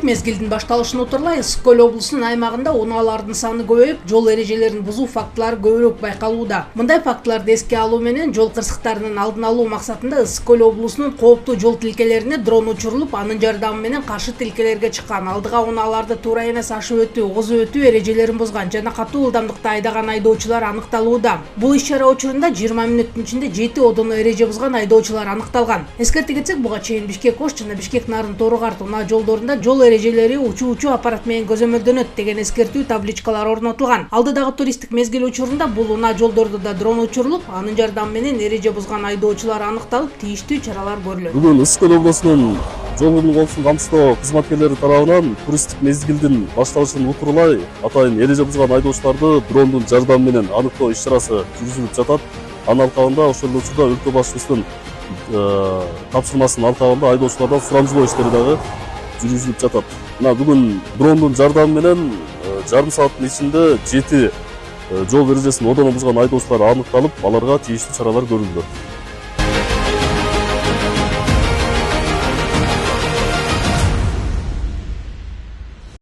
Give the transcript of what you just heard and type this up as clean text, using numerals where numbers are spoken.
мезгилдин башталышын отурлай Ысык Көл облусунун аймагында унаалардын саны көбөйүп, жол эрежелерин бузуу фактылары көбүрөөк байкалууда. Мындай фактыларды эске алуу менен жол кырсыктарынын алдын алуу максатында Ысык Көл облусунун кооптуу жол тилкелерине дрон учурулуп, анын жардамы менен каршы тилкелерге чыккан, алдыга унааларды туура эмес ашып өтүү, козуп өтүү эрежелерин бузган жана катуу ылдамдыкта айдаган айдоочулар аныкталууда. Бул иш-чара учурунда 20 мүнөттүн ичинде 7 одоно эреже бузган айдоочулар аныкталган. Эскерте кетсек, буга чейин Бишкек-Ош жана Бишкек-Нарын Тору-Карт унаа жолдорунда жол эрежелери учуу аппарат менен көзөмөлдөнөт деген эскертүү табличкалар орнотулган. Алдыдагы туристтик мезгил учурунда бул унаа жолдордо да дрон учурулуп, анын жардамы менен эреже бузган айдоочулар аныкталып, тийиштүү чаралар көрүлөт. Бүгүн Ысык Көл облусунун жол коопсуздугун камсыздоо кызматкерлери тарабынан туристтик мезгилдин башталышын утурлай атайын эреже бузган айдоочуларды дрондун жардамы менен аныктоо иш-чарасы жүргүзүлүп жатат. Анын алкагында ошол учурда өлкө башчысынын тапшырмасынын алкагында айдоочулардан сурамжылоо иштери дагы жүргүзүлүп жатат. Мына бүгүн дрондун жардамы менен жарым сааттын ичинде 7 жол эрежесин одоно бузган айдоочулар аныкталып, аларга тийиштүү чаралар көрүлдү.